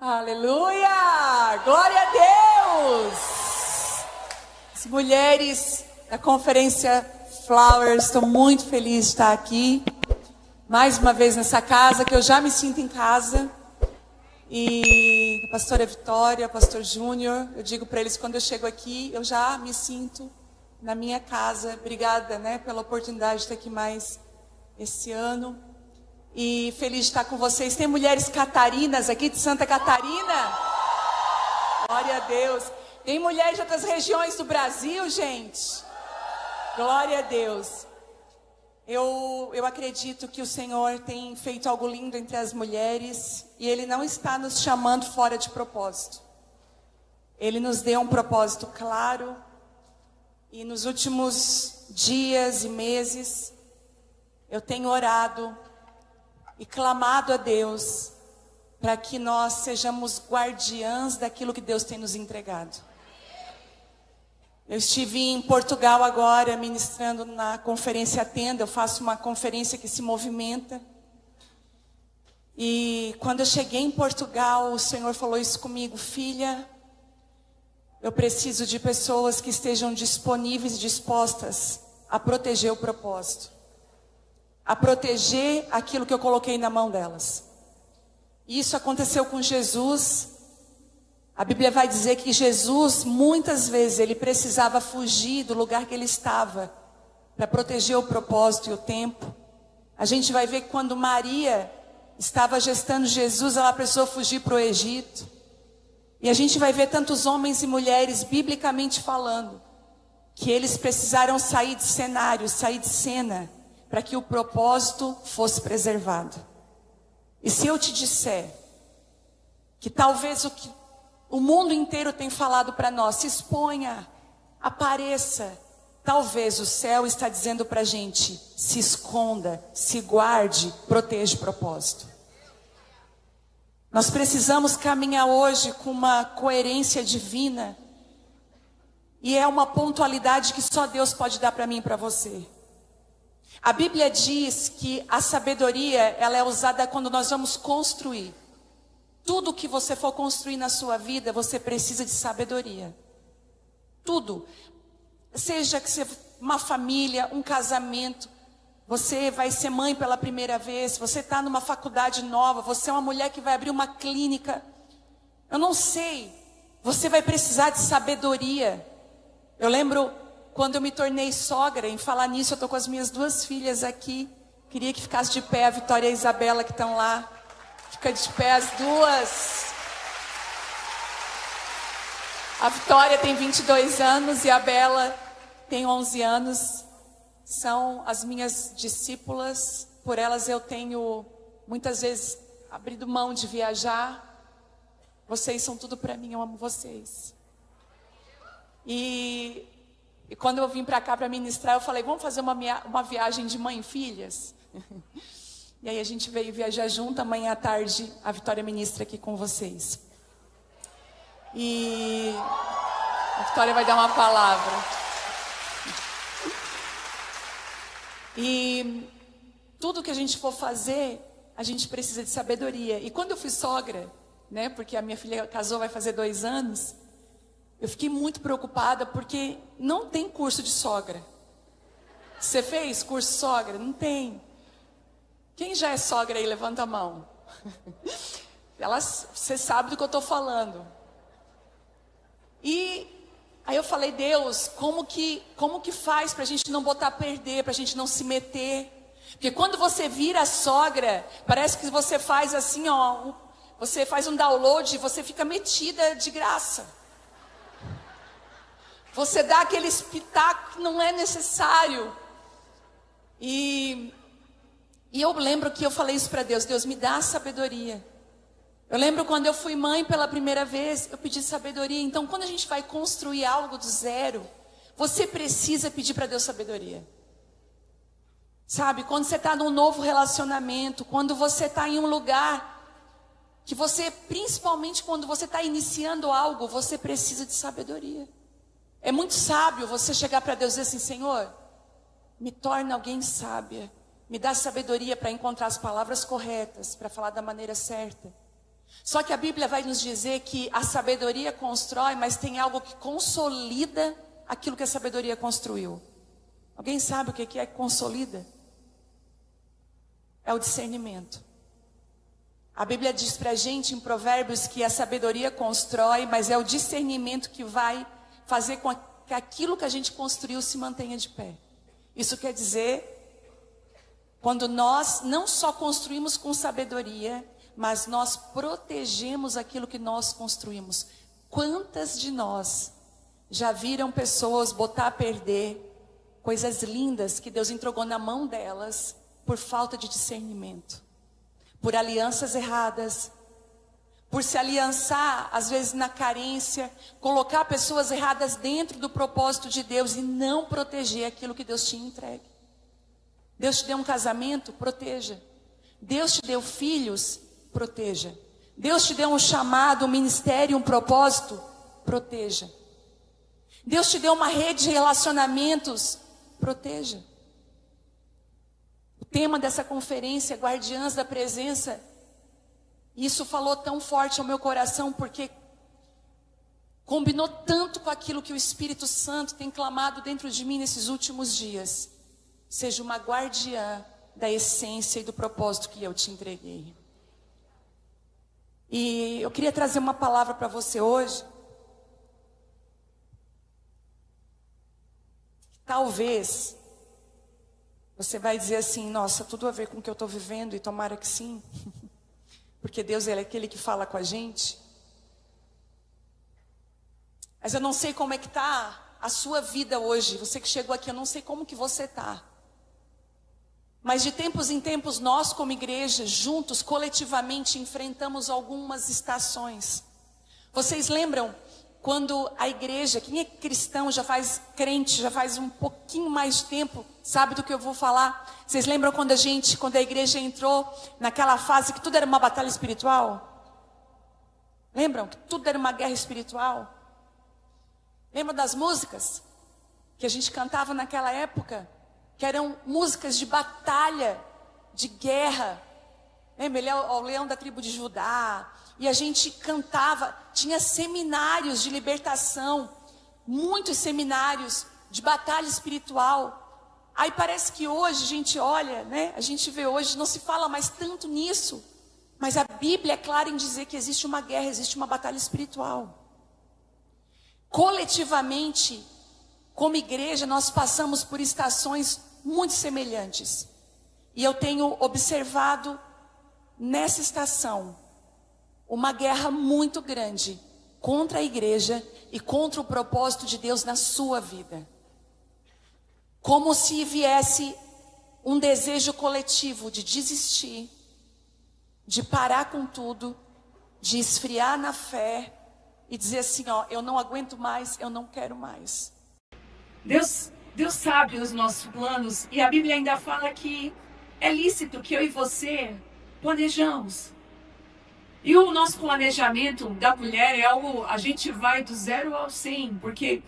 Aleluia! Glória a Deus! As mulheres da conferência Flowers, estou muito feliz de estar aqui. Mais uma vez nessa casa, que eu já me sinto em casa. E a pastora Vitória, o pastor Júnior, eu digo para eles, quando eu chego aqui, eu já me sinto na minha casa. Obrigada, pela oportunidade de estar aqui mais esse ano. E feliz de estar com vocês. Tem mulheres catarinas aqui de Santa Catarina? Glória a Deus. Tem mulheres de outras regiões do Brasil, gente? Glória a Deus. Eu acredito que o Senhor tem feito algo lindo entre as mulheres. E Ele não está nos chamando fora de propósito. Ele nos deu um propósito claro. E nos últimos dias e meses, eu tenho orado e clamado a Deus para que nós sejamos guardiãs daquilo que Deus tem nos entregado. Eu estive em Portugal agora ministrando na conferência Tenda. Eu faço uma conferência que se movimenta. E quando eu cheguei em Portugal, o Senhor falou isso comigo: filha, eu preciso de pessoas que estejam disponíveis e dispostas a proteger o propósito, a proteger aquilo que eu coloquei na mão delas. Isso aconteceu com Jesus. A Bíblia vai dizer que Jesus, muitas vezes, ele precisava fugir do lugar que ele estava para proteger o propósito e o tempo. A gente vai ver que quando Maria estava gestando Jesus, ela precisou fugir para o Egito. E a gente vai ver tantos homens e mulheres, biblicamente falando, que eles precisaram sair de cenário, sair de cena, para que o propósito fosse preservado. E se eu te disser que talvez o que o mundo inteiro tem falado para nós, se exponha, apareça, talvez o céu está dizendo para a gente: se esconda, se guarde, proteja o propósito. Nós precisamos caminhar hoje com uma coerência divina. E é uma pontualidade que só Deus pode dar para mim e para você. A Bíblia diz que a sabedoria, ela é usada quando nós vamos construir. Tudo que você for construir na sua vida, você precisa de sabedoria. Tudo. Seja que seja uma família, um casamento, você vai ser mãe pela primeira vez, você está numa faculdade nova, você é uma mulher que vai abrir uma clínica. Eu não sei, você vai precisar de sabedoria. Eu lembro quando eu me tornei sogra, em falar nisso, eu estou com as minhas duas filhas aqui. Queria que ficasse de pé a Vitória e a Isabela que estão lá. Fica de pé as duas. A Vitória tem 22 anos e a Bela tem 11 anos. São as minhas discípulas. Por elas eu tenho, muitas vezes, abrido mão de viajar. Vocês são tudo para mim, eu amo vocês. E quando eu vim para cá para ministrar, eu falei: vamos fazer uma viagem de mãe e filhas? E aí a gente veio viajar junto. Amanhã à tarde a Vitória ministra aqui com vocês. E a Vitória vai dar uma palavra. E tudo que a gente for fazer, a gente precisa de sabedoria. E quando eu fui sogra, porque a minha filha casou, vai fazer 2 anos, eu fiquei muito preocupada porque não tem curso de sogra. Você fez curso de sogra? Não tem. Quem já é sogra aí, levanta a mão. Você sabe do que eu estou falando. E aí eu falei: Deus, como que faz para a gente não botar a perder, para a gente não se meter? Porque quando você vira sogra, parece que você faz assim, você faz um download e você fica metida de graça. Você dá aquele espetáculo que não é necessário. E eu lembro que eu falei isso para Deus: Deus, me dá sabedoria. Eu lembro quando eu fui mãe pela primeira vez, eu pedi sabedoria. Então, quando a gente vai construir algo do zero, você precisa pedir para Deus sabedoria. Sabe, quando você está num novo relacionamento, quando você está em um lugar que você, principalmente quando você está iniciando algo, você precisa de sabedoria. É muito sábio você chegar para Deus e dizer assim: Senhor, me torna alguém sábia. Me dá sabedoria para encontrar as palavras corretas, para falar da maneira certa. Só que a Bíblia vai nos dizer que a sabedoria constrói, mas tem algo que consolida aquilo que a sabedoria construiu. Alguém sabe o que é que consolida? É o discernimento. A Bíblia diz pra gente em Provérbios que a sabedoria constrói, mas é o discernimento que vai fazer com que aquilo que a gente construiu se mantenha de pé. Isso quer dizer, quando nós não só construímos com sabedoria, mas nós protegemos aquilo que nós construímos. Quantas de nós já viram pessoas botar a perder coisas lindas que Deus entregou na mão delas por falta de discernimento, por alianças erradas, por se aliançar às vezes na carência, colocar pessoas erradas dentro do propósito de Deus e não proteger aquilo que Deus tinha entregue. Deus te deu um casamento? Proteja. Deus te deu filhos? Proteja. Deus te deu um chamado, um ministério, um propósito? Proteja. Deus te deu uma rede de relacionamentos? Proteja. O tema dessa conferência, Guardiãs da Presença, isso falou tão forte ao meu coração, porque combinou tanto com aquilo que o Espírito Santo tem clamado dentro de mim nesses últimos dias. Seja uma guardiã da essência e do propósito que eu te entreguei. E eu queria trazer uma palavra para você hoje. Talvez você vai dizer assim: nossa, tudo a ver com o que eu estou vivendo, e tomara que sim. Porque Deus, Ele é aquele que fala com a gente. Mas eu não sei como é que está a sua vida hoje. Você que chegou aqui, eu não sei como que você está. Mas de tempos em tempos, nós como igreja, juntos, coletivamente, enfrentamos algumas estações. Vocês lembram quando a igreja, quem é cristão, já faz crente, já faz um pouquinho mais de tempo, sabe do que eu vou falar? Vocês lembram quando a igreja entrou naquela fase que tudo era uma batalha espiritual? Lembram que tudo era uma guerra espiritual? Lembram das músicas que a gente cantava naquela época? Que eram músicas de batalha, de guerra. Lembra? Ele é o leão da tribo de Judá. E a gente cantava, tinha seminários de libertação, muitos seminários de batalha espiritual. Aí parece que hoje a gente olha, né? A gente vê hoje, não se fala mais tanto nisso. Mas a Bíblia é clara em dizer que existe uma guerra, existe uma batalha espiritual. Coletivamente, como igreja, nós passamos por estações muito semelhantes. E eu tenho observado nessa estação uma guerra muito grande contra a igreja e contra o propósito de Deus na sua vida. Como se viesse um desejo coletivo de desistir, de parar com tudo, de esfriar na fé e dizer assim, ó, eu não aguento mais, eu não quero mais. Deus sabe os nossos planos, e a Bíblia ainda fala que é lícito que eu e você planejamos. E o nosso planejamento da mulher é algo, a gente vai do 0 ao 100, porque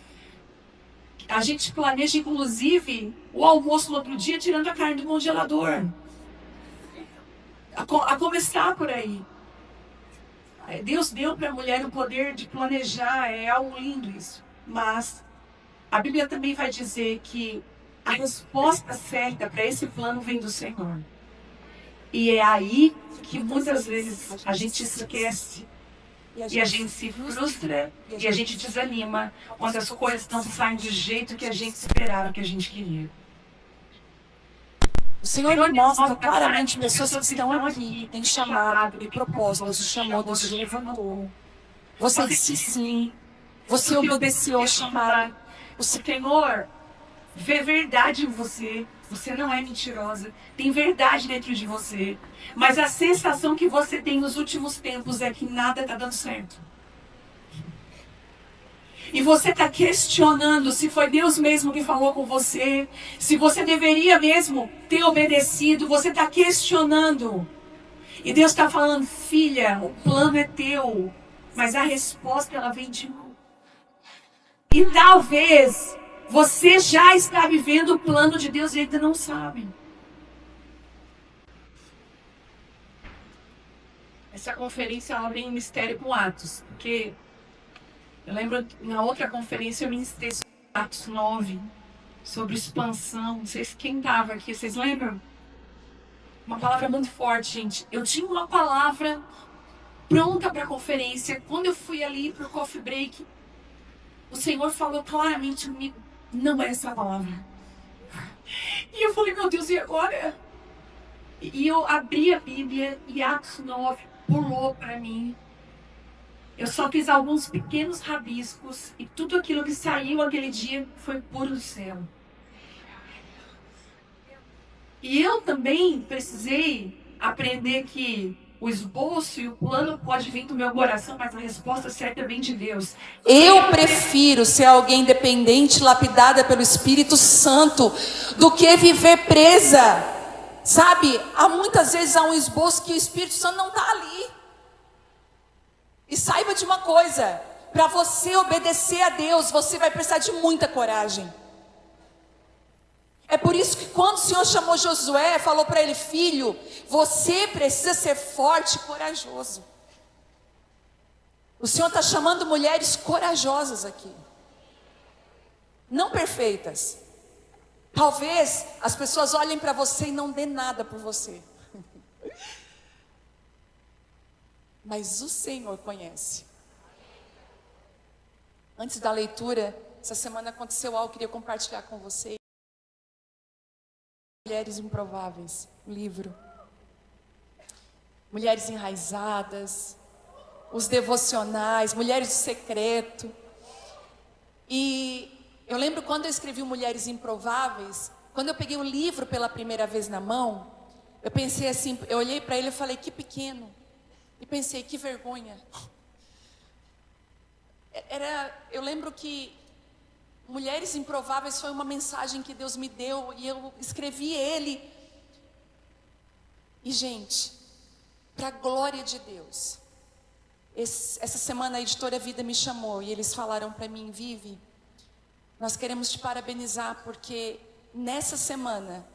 a gente planeja inclusive o almoço no outro dia tirando a carne do congelador. A começar por aí. Deus deu para a mulher o poder de planejar, é algo lindo isso. Mas a Bíblia também vai dizer que a resposta certa para esse plano vem do Senhor. E é aí que muitas vezes a gente esquece, e a gente se frustra, e a gente desanima quando as coisas não saem do jeito que a gente esperava, que a gente queria. O Senhor me mostra claramente pessoas que estão aqui, têm chamado, têm propósito, Deus te chamou, Deus te levantou. Você disse sim, você obedeceu ao chamado. O Senhor vê verdade em você. Você não é mentirosa. Tem verdade dentro de você. Mas a sensação que você tem nos últimos tempos é que nada está dando certo. E você está questionando se foi Deus mesmo que falou com você. Se você deveria mesmo ter obedecido. Você está questionando. E Deus está falando, filha, o plano é teu. Mas a resposta, ela vem de mim. E talvez você já está vivendo o plano de Deus e ainda não sabe. essa conferência ela vem em mistério com Atos, porque eu lembro na outra conferência eu ministrei sobre Atos 9, sobre expansão. Não sei se quem estava aqui, vocês lembram? Uma palavra muito forte, gente. Eu tinha uma palavra pronta para a conferência. Quando eu fui ali para o coffee break, o Senhor falou claramente comigo: não é essa palavra. E eu falei: meu Deus, e agora? E eu abri a Bíblia e Atos 9 pulou para mim. Eu só fiz alguns pequenos rabiscos e tudo aquilo que saiu aquele dia foi puro do céu. E eu também precisei aprender que o esboço e o plano pode vir do meu coração, mas a resposta certa vem de Deus. Eu prefiro ser alguém dependente, lapidada pelo Espírito Santo, do que viver presa. Sabe, muitas vezes há um esboço que o Espírito Santo não está ali. E saiba de uma coisa: para você obedecer a Deus, você vai precisar de muita coragem. É por isso que quando o Senhor chamou Josué, falou para ele: filho, você precisa ser forte e corajoso. O Senhor está chamando mulheres corajosas aqui. Não perfeitas. Talvez as pessoas olhem para você e não dê nada por você. Mas o Senhor conhece. Antes da leitura, essa semana aconteceu algo que eu queria compartilhar com vocês. Mulheres Improváveis, o livro. Mulheres Enraizadas, os devocionais, Mulheres do Secreto. E eu lembro quando eu escrevi o Mulheres Improváveis, quando eu peguei o livro pela primeira vez na mão, eu pensei assim, eu olhei para ele e falei: que pequeno. E pensei: que vergonha. Eu lembro que Mulheres Improváveis foi uma mensagem que Deus me deu e eu escrevi ele. E gente, para a glória de Deus, essa semana a editora Vida me chamou e eles falaram para mim: Vivi, nós queremos te parabenizar porque nessa semana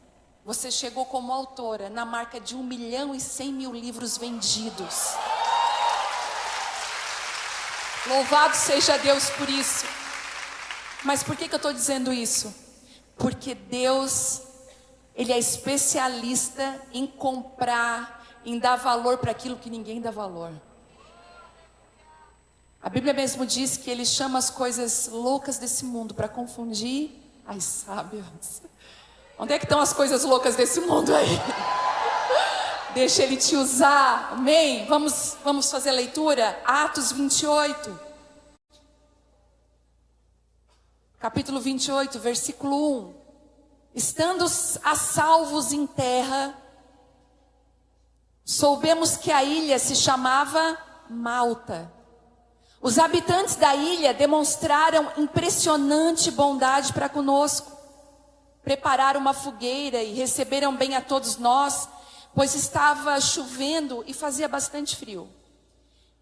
você chegou como autora na marca de 1.100.000 livros vendidos. Louvado seja Deus por isso. Mas por que eu estou dizendo isso? Porque Deus, Ele é especialista em comprar, em dar valor para aquilo que ninguém dá valor. A Bíblia mesmo diz que Ele chama as coisas loucas desse mundo para confundir as sábias. Onde é que estão as coisas loucas desse mundo aí? Deixa Ele te usar, amém? Vamos fazer a leitura? Atos 28. Capítulo 28, versículo 1. Estando a salvos em terra, soubemos que a ilha se chamava Malta. Os habitantes da ilha demonstraram impressionante bondade para conosco. Prepararam uma fogueira e receberam bem a todos nós, pois estava chovendo e fazia bastante frio.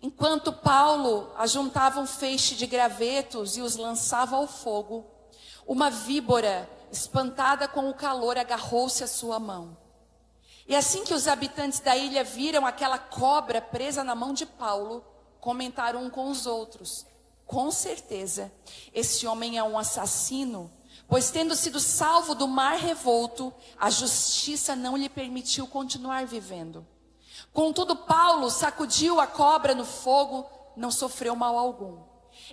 Enquanto Paulo ajuntava um feixe de gravetos e os lançava ao fogo, uma víbora, espantada com o calor, agarrou-se à sua mão. E assim que os habitantes da ilha viram aquela cobra presa na mão de Paulo, comentaram um com os outros: com certeza, esse homem é um assassino, pois tendo sido salvo do mar revolto, a justiça não lhe permitiu continuar vivendo. Contudo, Paulo sacudiu a cobra no fogo, não sofreu mal algum.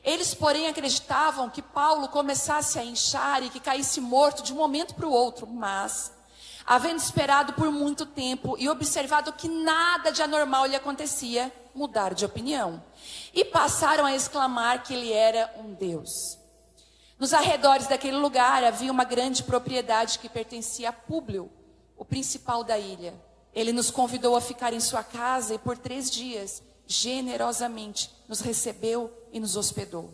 Eles, porém, acreditavam que Paulo começasse a inchar e que caísse morto de um momento para o outro, mas, havendo esperado por muito tempo e observado que nada de anormal lhe acontecia, mudaram de opinião e passaram a exclamar que ele era um deus. Nos arredores daquele lugar havia uma grande propriedade que pertencia a Públio, o principal da ilha. Ele nos convidou a ficar em sua casa e por 3 dias, generosamente, nos recebeu e nos hospedou.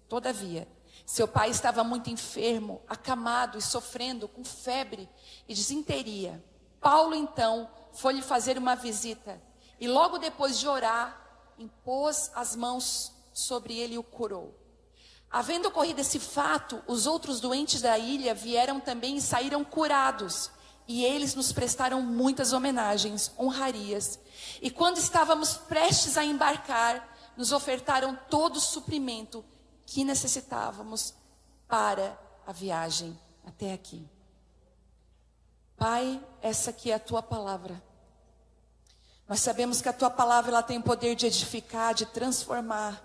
Todavia, seu pai estava muito enfermo, acamado e sofrendo com febre e disenteria. Paulo, então, foi-lhe fazer uma visita e logo depois de orar, impôs as mãos sobre ele e o curou. Havendo ocorrido esse fato, os outros doentes da ilha vieram também e saíram curados. e eles nos prestaram muitas homenagens, honrarias. E quando estávamos prestes a embarcar, nos ofertaram todo o suprimento que necessitávamos para a viagem até aqui. Pai, essa aqui é a tua palavra. Nós sabemos que a tua palavra ela tem o poder de edificar, de transformar,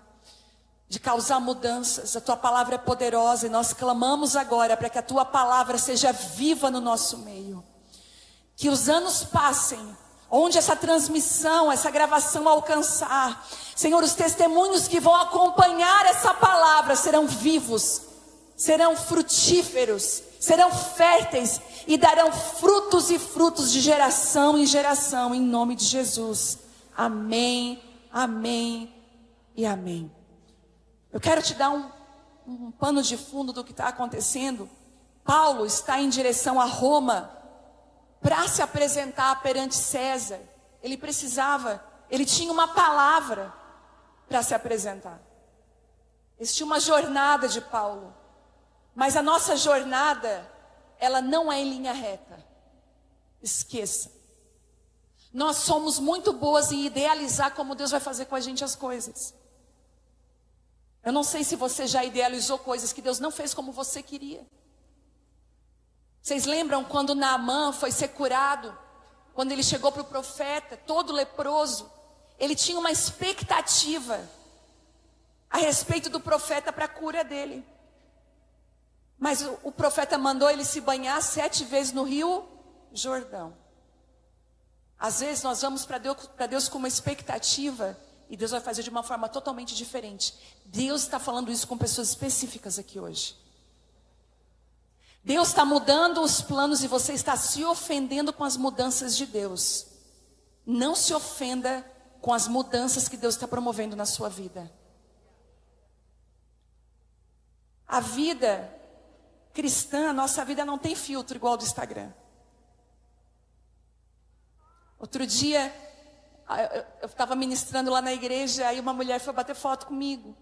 de causar mudanças. A tua palavra é poderosa e nós clamamos agora para que a tua palavra seja viva no nosso meio. Que os anos passem, onde essa transmissão, essa gravação alcançar, Senhor, os testemunhos que vão acompanhar essa palavra serão vivos, serão frutíferos, serão férteis e darão frutos e frutos de geração em geração, em nome de Jesus. Amém, amém e amém. Eu quero te dar um pano de fundo do que está acontecendo. Paulo está em direção a Roma para se apresentar perante César. Ele tinha uma palavra para se apresentar. Existia uma jornada de Paulo. Mas a nossa jornada, ela não é em linha reta. Esqueça. Nós somos muito boas em idealizar como Deus vai fazer com a gente as coisas. Eu não sei se você já idealizou coisas que Deus não fez como você queria. Vocês lembram quando Naamã foi ser curado? Quando ele chegou para o profeta, todo leproso. Ele tinha uma expectativa a respeito do profeta para a cura dele. Mas o profeta mandou ele se banhar 7 vezes no rio Jordão. Às vezes nós vamos para Deus com uma expectativa e Deus vai fazer de uma forma totalmente diferente. Deus está falando isso com pessoas específicas aqui hoje. Deus está mudando os planos e você está se ofendendo com as mudanças de Deus. Não se ofenda com as mudanças que Deus está promovendo na sua vida. A vida cristã, a nossa vida não tem filtro igual ao do Instagram. Outro dia, eu estava ministrando lá na igreja, aí uma mulher foi bater foto comigo.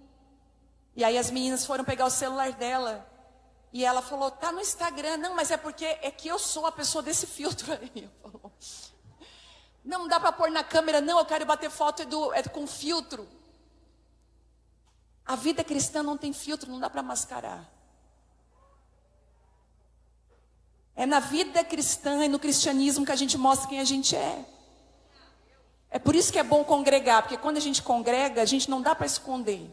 E aí as meninas foram pegar o celular dela. E ela falou, tá no Instagram. Não, mas é porque é que eu sou a pessoa desse filtro aí. Não dá para pôr na câmera, não, eu quero bater foto com filtro. A vida cristã não tem filtro, não dá para mascarar. É na vida cristã e no cristianismo que a gente mostra quem a gente é. É por isso que é bom congregar, porque quando a gente congrega, a gente não dá para esconder.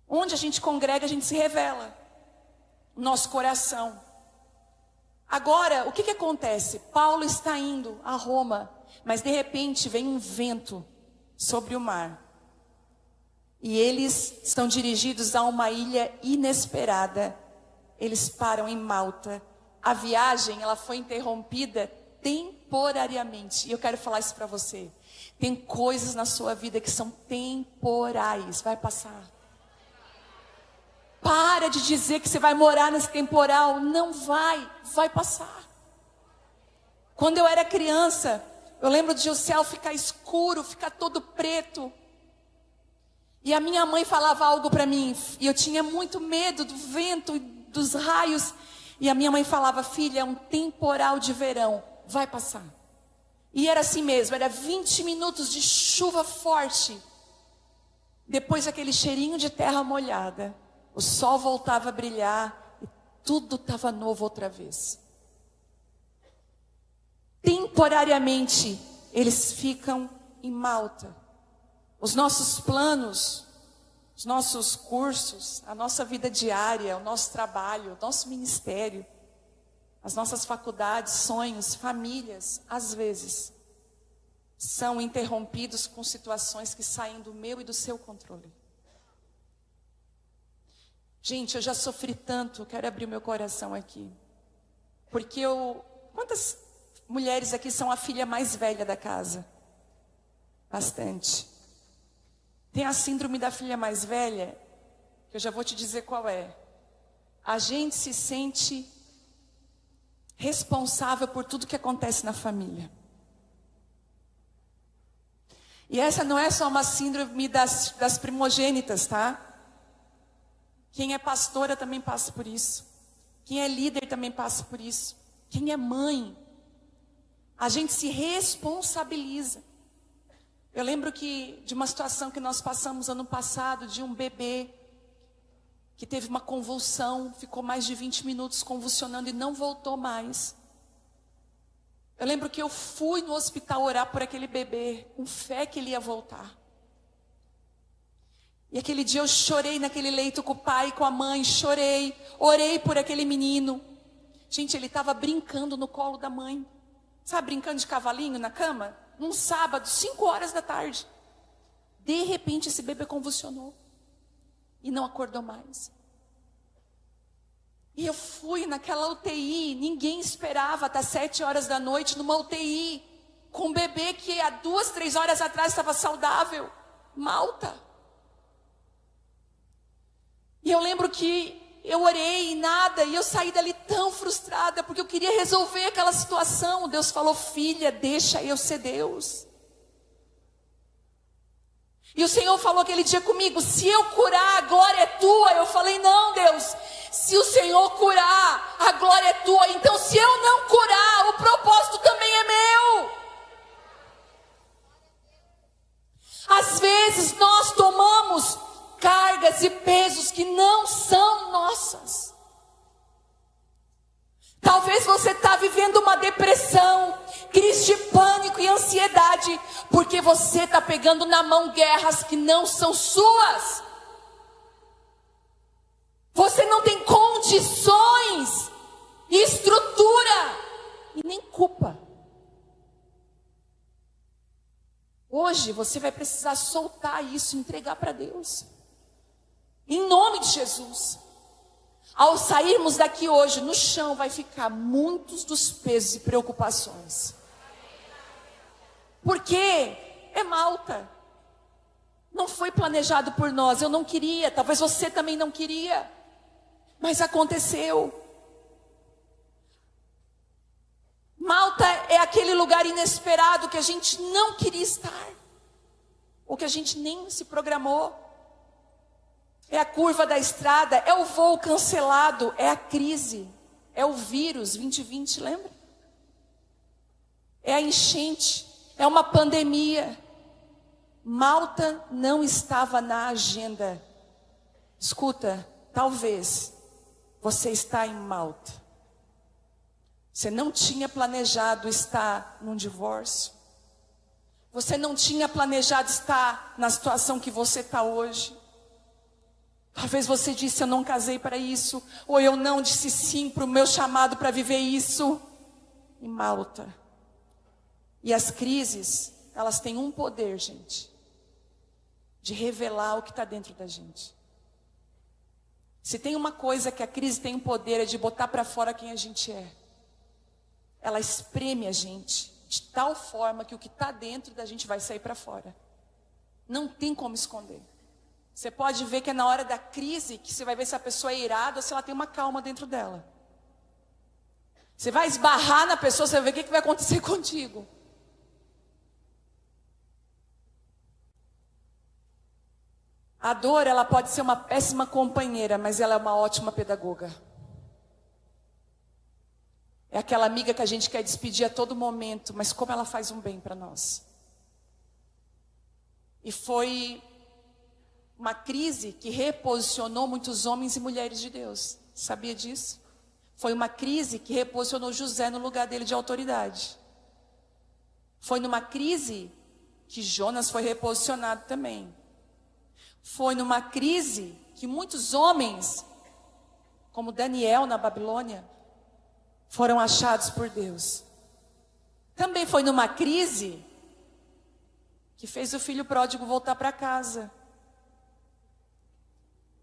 Onde a gente congrega, a gente se revela. Nosso coração. Agora, o que acontece? Paulo está indo a Roma, mas de repente vem um vento sobre o mar. E eles estão dirigidos a uma ilha inesperada. Eles param em Malta. A viagem, ela foi interrompida temporariamente. E eu quero falar isso para você. Tem coisas na sua vida que são temporais. Vai passar. Para de dizer que você vai morar nesse temporal. Não vai passar. Quando eu era criança, eu lembro de o céu ficar escuro, ficar todo preto. E a minha mãe falava algo para mim, e eu tinha muito medo do vento e dos raios. E a minha mãe falava, filha, é um temporal de verão, vai passar. E era assim mesmo, era 20 minutos de chuva forte. Depois aquele cheirinho de terra molhada, o sol voltava a brilhar e tudo estava novo outra vez. Temporariamente, eles ficam em Malta. Os nossos planos, os nossos cursos, a nossa vida diária, o nosso trabalho, o nosso ministério, as nossas faculdades, sonhos, famílias, às vezes, são interrompidos com situações que saem do meu e do seu controle. Gente, eu já sofri tanto, quero abrir o meu coração aqui. Porque quantas mulheres aqui são a filha mais velha da casa? Bastante. Tem a síndrome da filha mais velha, que eu já vou te dizer qual é. A gente se sente responsável por tudo que acontece na família. E essa não é só uma síndrome das primogênitas, tá? Quem é pastora também passa por isso. Quem é líder também passa por isso. Quem é mãe, a gente se responsabiliza. Eu lembro de uma situação que nós passamos ano passado, de um bebê que teve uma convulsão, ficou mais de 20 minutos convulsionando e não voltou mais. Eu lembro que eu fui no hospital orar por aquele bebê, com fé que ele ia voltar. E aquele dia eu chorei naquele leito com o pai, com a mãe, chorei, orei por aquele menino. Gente, ele estava brincando no colo da mãe. Sabe, brincando de cavalinho na cama? Num sábado, 5 horas da tarde. De repente esse bebê convulsionou. E não acordou mais. E eu fui naquela UTI, ninguém esperava estar 7 horas da noite numa UTI, com um bebê que há 2, 3 horas atrás estava saudável, Malta. E eu lembro que eu orei e nada, e eu saí dali tão frustrada, porque eu queria resolver aquela situação. Deus falou: filha, deixa eu ser Deus. E o Senhor falou aquele dia comigo: se eu curar, a glória é tua. Eu falei: não, Deus, se o Senhor curar, a glória é tua. Então se eu não curar, o propósito também é meu. Às vezes nós tomamos cargas e pesos que não são nossas. Talvez você está vivendo uma depressão, crise de pânico e ansiedade, porque você está pegando na mão guerras que não são suas. Você não tem condições, estrutura e nem culpa. Hoje você vai precisar soltar isso, entregar para Deus. Em nome de Jesus. Ao sairmos daqui hoje, no chão vai ficar muitos dos pesos e preocupações. Porque é Malta. Não foi planejado por nós. Eu não queria, talvez você também não queria. Mas aconteceu. Malta é aquele lugar inesperado que a gente não queria estar. Ou que a gente nem se programou. É a curva da estrada, é o voo cancelado, é a crise, é o vírus 2020, lembra? É a enchente, é uma pandemia. Malta não estava na agenda. Escuta, talvez você está em Malta. Você não tinha planejado estar num divórcio. Você não tinha planejado estar na situação que você está hoje. Talvez você disse: eu não casei para isso. Ou eu não disse sim para o meu chamado para viver isso. Em Malta. E as crises, elas têm um poder, gente, de revelar o que está dentro da gente. Se tem uma coisa que a crise tem o poder, é de botar para fora quem a gente é. Ela espreme a gente de tal forma que o que está dentro da gente vai sair para fora. Não tem como esconder. Você pode ver que é na hora da crise que você vai ver se a pessoa é irada ou se ela tem uma calma dentro dela. Você vai esbarrar na pessoa, você vai ver o que vai acontecer contigo. A dor, ela pode ser uma péssima companheira, mas ela é uma ótima pedagoga. É aquela amiga que a gente quer despedir a todo momento, mas como ela faz um bem para nós. E foi uma crise que reposicionou muitos homens e mulheres de Deus. Sabia disso? Foi uma crise que reposicionou José no lugar dele de autoridade. Foi numa crise que Jonas foi reposicionado também. Foi numa crise que muitos homens, como Daniel na Babilônia, foram achados por Deus. Também foi numa crise que fez o filho pródigo voltar para casa.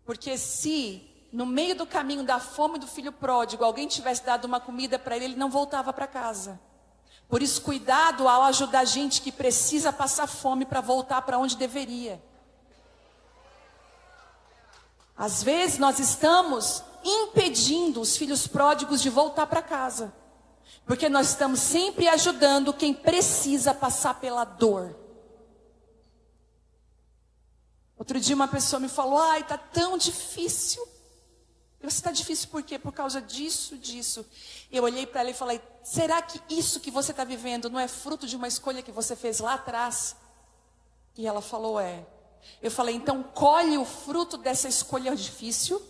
Porque se no meio do caminho da fome do filho pródigo alguém tivesse dado uma comida para ele, ele não voltava para casa. Por isso, cuidado ao ajudar gente que precisa passar fome para voltar para onde deveria. Às vezes nós estamos impedindo os filhos pródigos de voltar para casa. Porque nós estamos sempre ajudando quem precisa passar pela dor. Outro dia uma pessoa me falou: ai, tá tão difícil. Você está difícil por quê? Por causa disso. Eu olhei para ela e falei, será que isso que você está vivendo não é fruto de uma escolha que você fez lá atrás? E ela falou, é. Eu falei, então colhe o fruto dessa escolha difícil,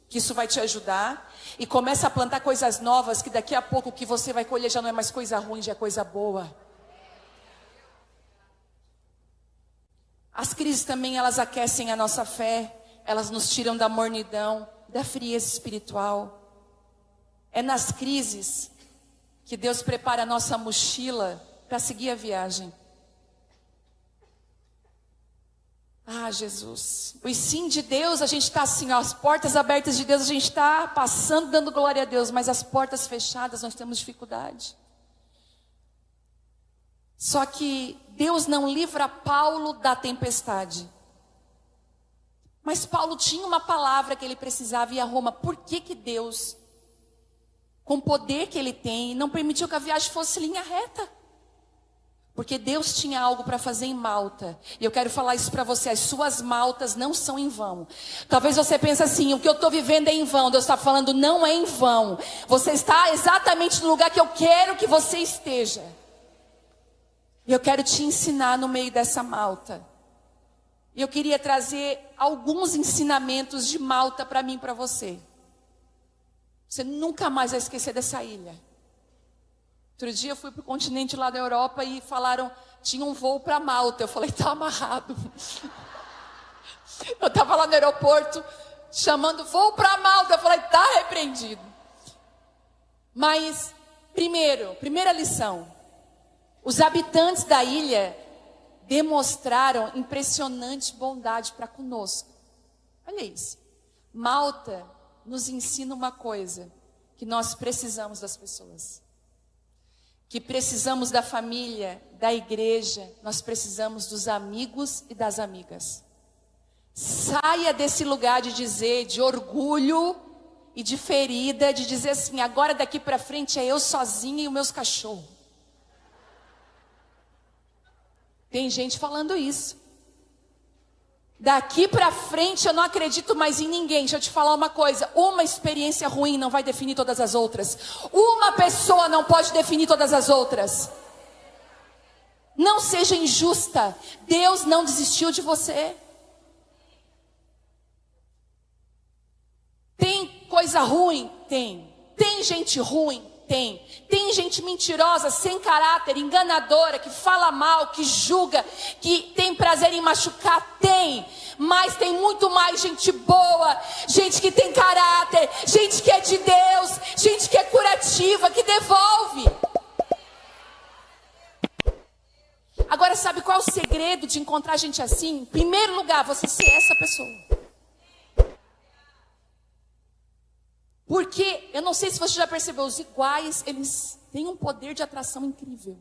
que isso vai te ajudar, e começa a plantar coisas novas, que daqui a pouco o que você vai colher já não é mais coisa ruim, já é coisa boa. As crises também, elas aquecem a nossa fé, elas nos tiram da mornidão, da frieza espiritual. É nas crises que Deus prepara a nossa mochila para seguir a viagem. Ah, Jesus. O sim de Deus, a gente está assim, ó, as portas abertas de Deus, a gente está passando, dando glória a Deus, mas as portas fechadas nós temos dificuldade. Só que Deus não livra Paulo da tempestade. Mas Paulo tinha uma palavra que ele precisava ir a Roma. Por que que Deus, com o poder que ele tem, não permitiu que a viagem fosse linha reta? Porque Deus tinha algo para fazer em Malta. E eu quero falar isso para você. As suas Maltas não são em vão. Talvez você pense assim, o que eu estou vivendo é em vão. Deus está falando, não é em vão. Você está exatamente no lugar que eu quero que você esteja. E eu quero te ensinar no meio dessa Malta. E eu queria trazer alguns ensinamentos de Malta para mim e para você. Você nunca mais vai esquecer dessa ilha. Outro dia eu fui para o continente lá da Europa e falaram, tinha um voo para Malta. Eu falei, está amarrado. Eu estava lá no aeroporto, chamando voo para Malta. Eu falei, está repreendido. Mas, primeira lição. Os habitantes da ilha demonstraram impressionante bondade para conosco. Olha isso. Malta nos ensina uma coisa, que nós precisamos das pessoas. Que precisamos da família, da igreja, nós precisamos dos amigos e das amigas. Saia desse lugar de dizer, de orgulho e de ferida, de dizer assim, agora daqui para frente é eu sozinha e os meus cachorros. Tem gente falando isso. Daqui para frente eu não acredito mais em ninguém. Deixa eu te falar uma coisa. Uma experiência ruim não vai definir todas as outras. Uma pessoa não pode definir todas as outras. Não seja injusta. Deus não desistiu de você. Tem coisa ruim? Tem. Tem gente ruim? Tem. Tem gente mentirosa, sem caráter, enganadora, que fala mal, que julga, que tem prazer em machucar? Tem. Mas tem muito mais gente boa, gente que tem caráter, gente que é de Deus, gente que é curativa, que devolve. Agora, sabe qual é o segredo de encontrar gente assim? Em primeiro lugar, você ser essa pessoa. Porque, eu não sei se você já percebeu, os iguais, eles têm um poder de atração incrível.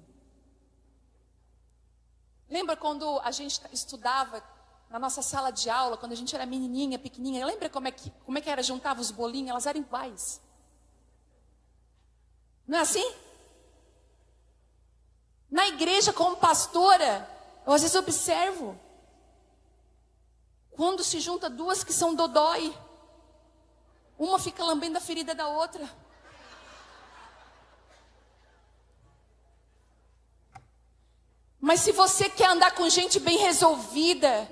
Lembra quando a gente estudava na nossa sala de aula, quando a gente era menininha, pequenininha, lembra como é que era, juntava os bolinhos, elas eram iguais. Não é assim? Na igreja, como pastora, eu às vezes observo, quando se junta duas que são dodói, uma fica lambendo a ferida da outra. Mas se você quer andar com gente bem resolvida,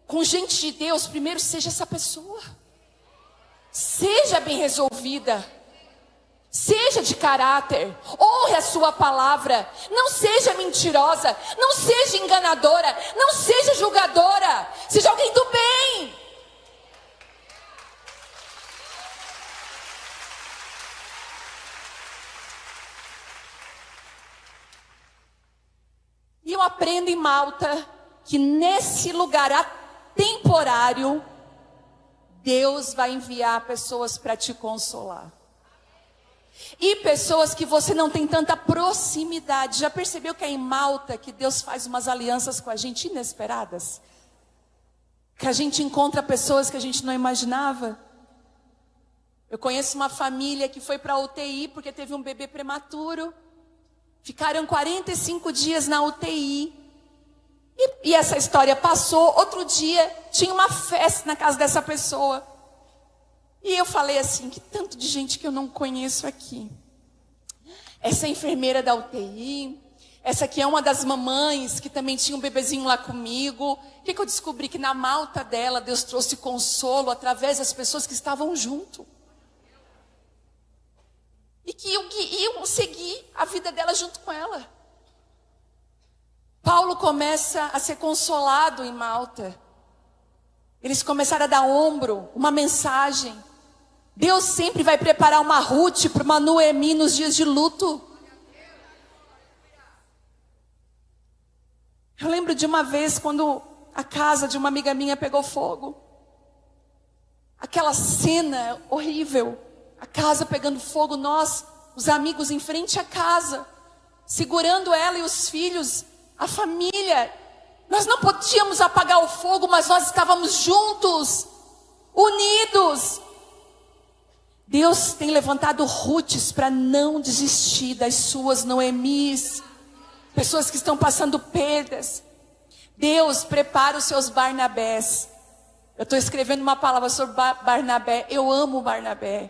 com gente de Deus, primeiro seja essa pessoa. Seja bem resolvida. Seja de caráter. Honre a sua palavra. Não seja mentirosa. Não seja enganadora. Não seja julgadora. Seja alguém do bem. E eu aprendo em Malta que nesse lugar temporário, Deus vai enviar pessoas para te consolar. E pessoas que você não tem tanta proximidade. Já percebeu que é em Malta que Deus faz umas alianças com a gente inesperadas? Que a gente encontra pessoas que a gente não imaginava. Eu conheço uma família que foi para a UTI porque teve um bebê prematuro. Ficaram 45 dias na UTI. E essa história passou. Outro dia tinha uma festa na casa dessa pessoa. E eu falei assim, que tanto de gente que eu não conheço aqui. Essa enfermeira da UTI, essa aqui é uma das mamães que também tinha um bebezinho lá comigo. O que eu descobri? Que na malta dela, Deus trouxe consolo através das pessoas que estavam junto. E que iam seguir a vida dela junto com ela. Paulo começa a ser consolado em Malta. Eles começaram a dar ombro, uma mensagem. Deus sempre vai preparar uma Ruth para uma Noemi nos dias de luto. Eu lembro de uma vez quando a casa de uma amiga minha pegou fogo. Aquela cena horrível. A casa pegando fogo, nós, os amigos em frente à casa, segurando ela e os filhos, a família. Nós não podíamos apagar o fogo, mas nós estávamos juntos, unidos. Deus tem levantado Ruths para não desistir das suas Noemis, pessoas que estão passando perdas. Deus prepara os seus Barnabés. Eu estou escrevendo uma palavra sobre Barnabé. Eu amo Barnabé.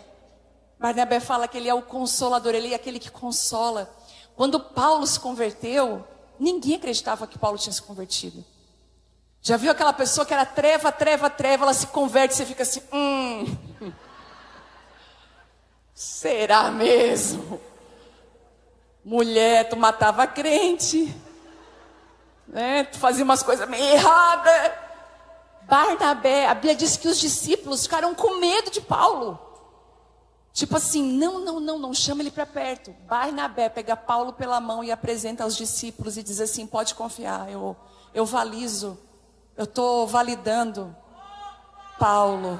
Barnabé fala que ele é o consolador, ele é aquele que consola. Quando Paulo se converteu, ninguém acreditava que Paulo tinha se convertido. Já viu aquela pessoa que era treva, ela se converte e você fica assim, será mesmo? Mulher, tu matava crente, né? Tu fazia umas coisas meio erradas. Barnabé, a Bíblia diz que os discípulos ficaram com medo de Paulo. Tipo assim, não chama ele para perto. Barnabé pega Paulo pela mão e apresenta aos discípulos e diz assim, pode confiar, eu valizo, eu estou validando Paulo.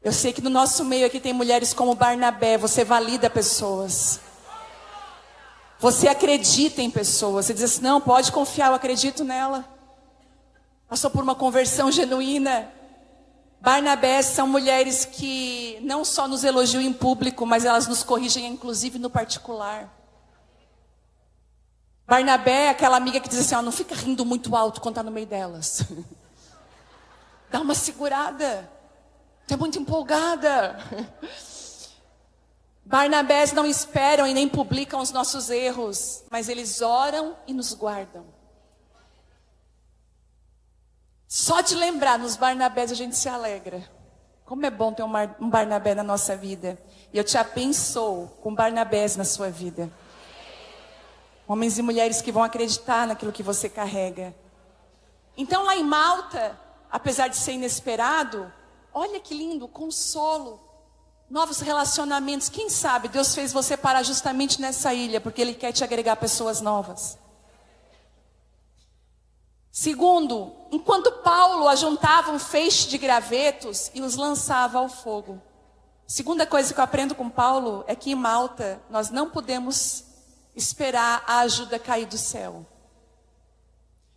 Eu sei que no nosso meio aqui tem mulheres como Barnabé, você valida pessoas. Você acredita em pessoas, você diz assim, não, pode confiar, eu acredito nela. Passou por uma conversão genuína. Barnabé são mulheres que não só nos elogiam em público, mas elas nos corrigem inclusive no particular. Barnabé é aquela amiga que diz assim, não fica rindo muito alto quando está no meio delas. Dá uma segurada. Tu é muito empolgada. Barnabés não esperam e nem publicam os nossos erros, mas eles oram e nos guardam. Só de lembrar nos Barnabés a gente se alegra. Como é bom ter um Barnabé na nossa vida. E eu te abençoo com Barnabés na sua vida. Homens e mulheres que vão acreditar naquilo que você carrega. Então lá em Malta, apesar de ser inesperado, olha que lindo, consolo, novos relacionamentos. Quem sabe Deus fez você parar justamente nessa ilha, porque Ele quer te agregar pessoas novas. Segundo, enquanto Paulo ajuntava um feixe de gravetos e os lançava ao fogo. Segunda coisa que eu aprendo com Paulo é que em Malta nós não podemos esperar a ajuda cair do céu.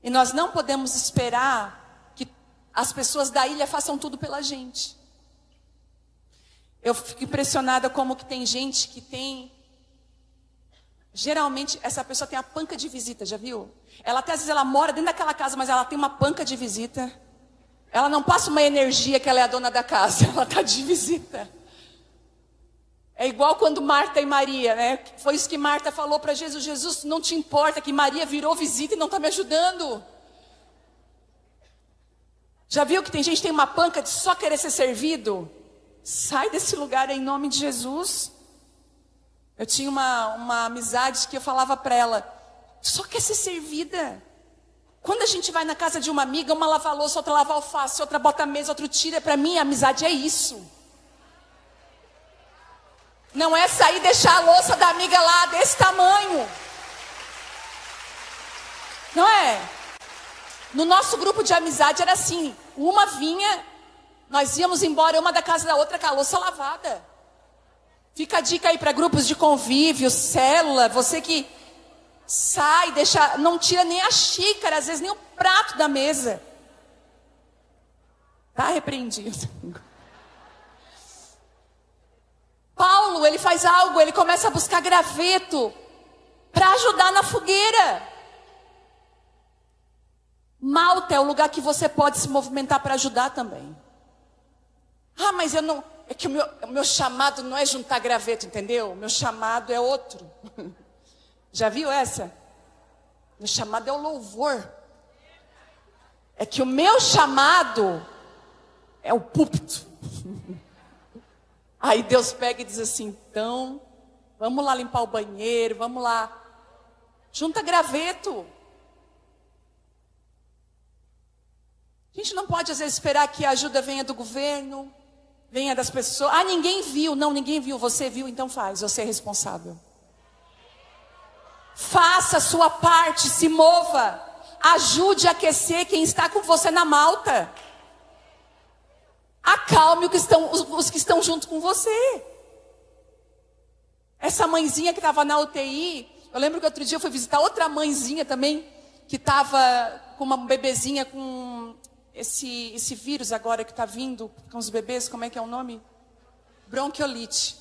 E nós não podemos esperar que as pessoas da ilha façam tudo pela gente. Eu fico impressionada como que tem gente que tem... Geralmente, essa pessoa tem a panca de visita, já viu? Ela até às vezes ela mora dentro daquela casa, mas ela tem uma panca de visita. Ela não passa uma energia que ela é a dona da casa, ela está de visita. É igual quando Marta e Maria, né? Foi isso que Marta falou para Jesus. Jesus, não te importa que Maria virou visita e não está me ajudando. Já viu que tem gente que tem uma panca de só querer ser servido? Sai desse lugar em nome de Jesus. Eu tinha uma amizade que eu falava para ela, só quer ser servida. Quando a gente vai na casa de uma amiga, uma lava a louça, outra lava a alface, outra bota a mesa, outra tira. Para mim, a amizade é isso. Não é sair e deixar a louça da amiga lá desse tamanho. Não é? No nosso grupo de amizade era assim, uma vinha, nós íamos embora, uma da casa da outra com a louça lavada. Fica a dica aí para grupos de convívio, célula, você que sai, deixa, não tira nem a xícara, às vezes nem o prato da mesa. Tá repreendido. Paulo, ele faz algo, ele começa a buscar graveto para ajudar na fogueira. Malta é o lugar que você pode se movimentar para ajudar também. Ah, mas eu não... É que o meu chamado não é juntar graveto, entendeu? O meu chamado é outro. Já viu essa? Meu chamado é o louvor. É que o meu chamado é o púlpito. Aí Deus pega e diz assim, então, vamos lá limpar o banheiro, vamos lá. Junta graveto. A gente não pode às vezes esperar que a ajuda venha do governo, venha das pessoas. Ah, ninguém viu. Não, ninguém viu. Você viu, então faz. Você é responsável. Faça a sua parte, se mova. Ajude a aquecer quem está com você na malta. Acalme os que estão junto com você. Essa mãezinha que estava na UTI, eu lembro que outro dia eu fui visitar outra mãezinha também, que estava com uma bebezinha com esse vírus agora que está vindo com os bebês, como é que é o nome? Bronquiolite.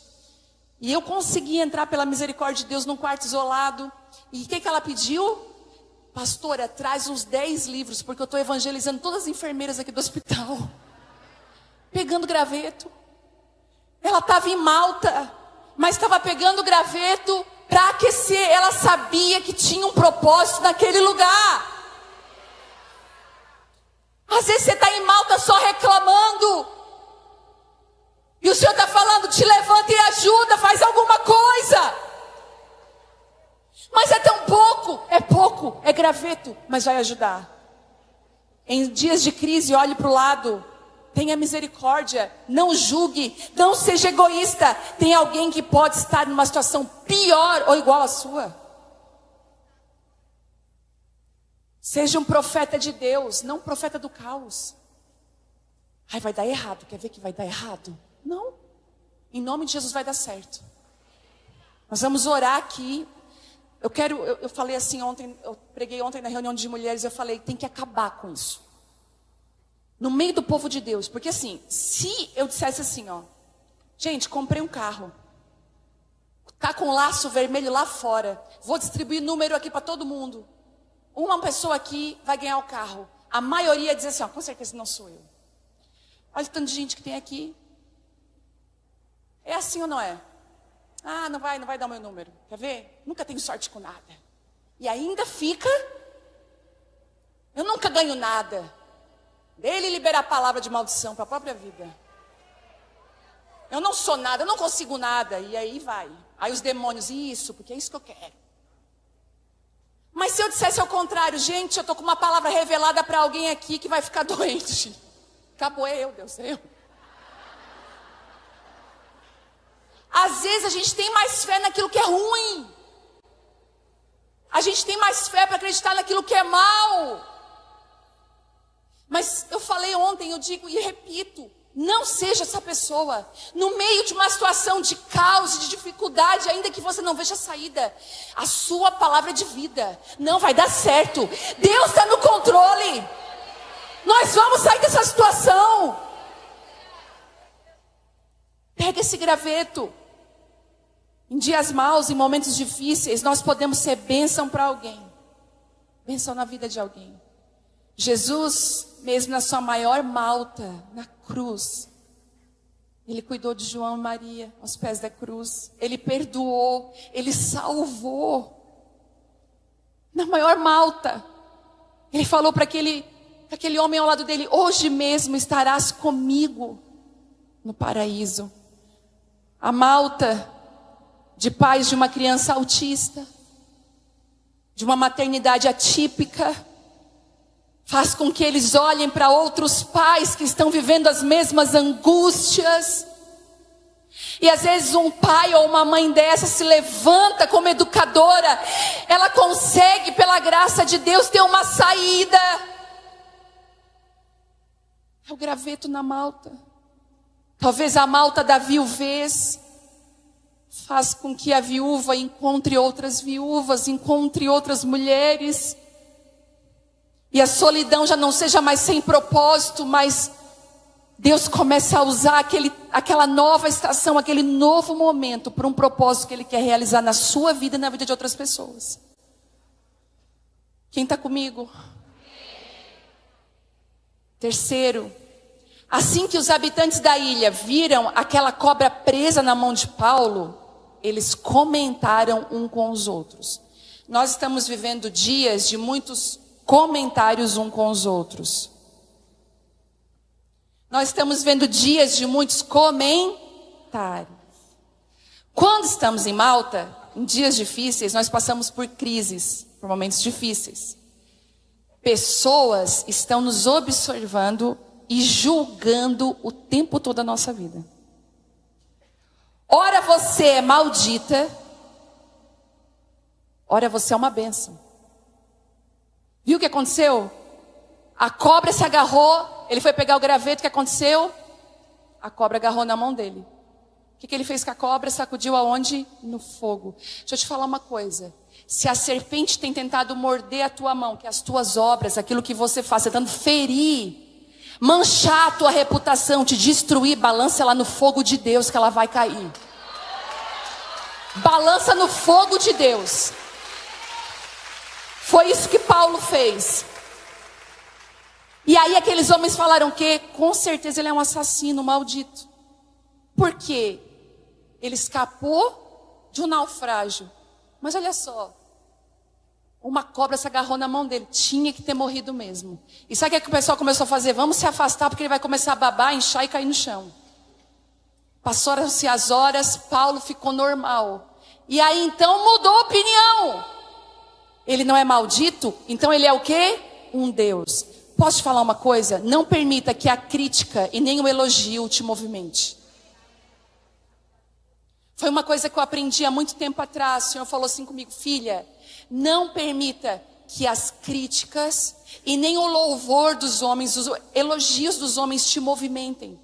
E eu consegui entrar pela misericórdia de Deus num quarto isolado. E o que ela pediu? Pastora, traz uns 10 livros, porque eu estou evangelizando todas as enfermeiras aqui do hospital. Pegando graveto. Ela estava em Malta, mas estava pegando graveto para aquecer. Ela sabia que tinha um propósito naquele lugar. Às vezes você está em Malta só reclamando. E o Senhor está falando, te levanta e ajuda, faz alguma coisa. Mas é tão pouco, é graveto, mas vai ajudar. Em dias de crise, olhe para o lado. Tenha misericórdia, não julgue, não seja egoísta. Tem alguém que pode estar numa situação pior ou igual à sua. Seja um profeta de Deus, não um profeta do caos. Ai, vai dar errado, quer ver que vai dar errado? Não, em nome de Jesus vai dar certo. Nós vamos orar aqui. Eu falei assim ontem, eu preguei ontem na reunião de mulheres, eu falei, tem que acabar com isso. No meio do povo de Deus, porque assim, se eu dissesse assim, ó, gente, comprei um carro, tá com um laço vermelho lá fora, vou distribuir número aqui para todo mundo. Uma pessoa aqui vai ganhar o carro. A maioria diz assim, ó, com certeza não sou eu. Olha o tanto de gente que tem aqui. É assim ou não é? Ah, não vai dar o meu número. Quer ver? Nunca tenho sorte com nada. E ainda fica. Eu nunca ganho nada. Dele liberar a palavra de maldição para a própria vida. Eu não sou nada, eu não consigo nada. E aí vai. Aí os demônios, isso, porque é isso que eu quero. Mas se eu dissesse ao contrário, gente, eu estou com uma palavra revelada para alguém aqui que vai ficar doente. Acabou, é eu, Deus, é eu. Às vezes a gente tem mais fé naquilo que é ruim. A gente tem mais fé para acreditar naquilo que é mal. Mas eu falei ontem, eu digo e repito, não seja essa pessoa. No meio de uma situação de caos, de dificuldade, ainda que você não veja saída, a sua palavra é de vida. Não vai dar certo. Deus está no controle. Nós vamos sair dessa situação. Pega esse graveto. Em dias maus, em momentos difíceis, nós podemos ser bênção para alguém. Bênção na vida de alguém. Jesus, mesmo na sua maior malta, na cruz, Ele cuidou de João e Maria, aos pés da cruz. Ele perdoou, Ele salvou. Na maior malta, Ele falou para aquele homem ao lado dele, hoje mesmo estarás comigo no paraíso. A malta de pais de uma criança autista, de uma maternidade atípica, faz com que eles olhem para outros pais que estão vivendo as mesmas angústias. E às vezes um pai ou uma mãe dessa se levanta como educadora, ela consegue pela graça de Deus ter uma saída. É o graveto na malta. Talvez a malta da viuvez faz com que a viúva encontre outras viúvas, encontre outras mulheres. E a solidão já não seja mais sem propósito, mas Deus começa a usar aquela nova estação, aquele novo momento para um propósito que Ele quer realizar na sua vida e na vida de outras pessoas. Quem está comigo? Terceiro, Assim que os habitantes da ilha viram aquela cobra presa na mão de Paulo, eles comentaram um com os outros. Nós estamos vivendo dias de muitos comentários um com os outros. Nós estamos vendo dias de muitos comentários. Quando estamos em Malta, em dias difíceis, nós passamos por crises, por momentos difíceis. Pessoas estão nos observando e julgando o tempo todo a nossa vida. Ora você é maldita, ora você é uma bênção. Viu o que aconteceu? A cobra se agarrou, ele foi pegar o graveto, o que aconteceu? A cobra agarrou na mão dele. O que ele fez com a cobra? Sacudiu aonde? No fogo. Deixa eu te falar uma coisa. Se a serpente tem tentado morder a tua mão, que as tuas obras, aquilo que você faz, tentando ferir, manchar a tua reputação, te destruir, balança ela no fogo de Deus que ela vai cair. Balança no fogo de Deus. Foi isso que Paulo fez. E aí aqueles homens falaram que com certeza ele é um assassino maldito. Por quê? Ele escapou de um naufrágio. Mas olha só, uma cobra se agarrou na mão dele, tinha que ter morrido mesmo. E sabe o que o pessoal começou a fazer? Vamos se afastar porque ele vai começar a babar, inchar e cair no chão. Passaram-se as horas, Paulo ficou normal. E aí então mudou a opinião. Ele não é maldito, então ele é o quê? Um Deus. Posso te falar uma coisa? Não permita que a crítica e nem o elogio te movimente. Foi uma coisa que eu aprendi há muito tempo atrás. O Senhor falou assim comigo: filha, não permita que as críticas e nem o louvor dos homens, os elogios dos homens te movimentem.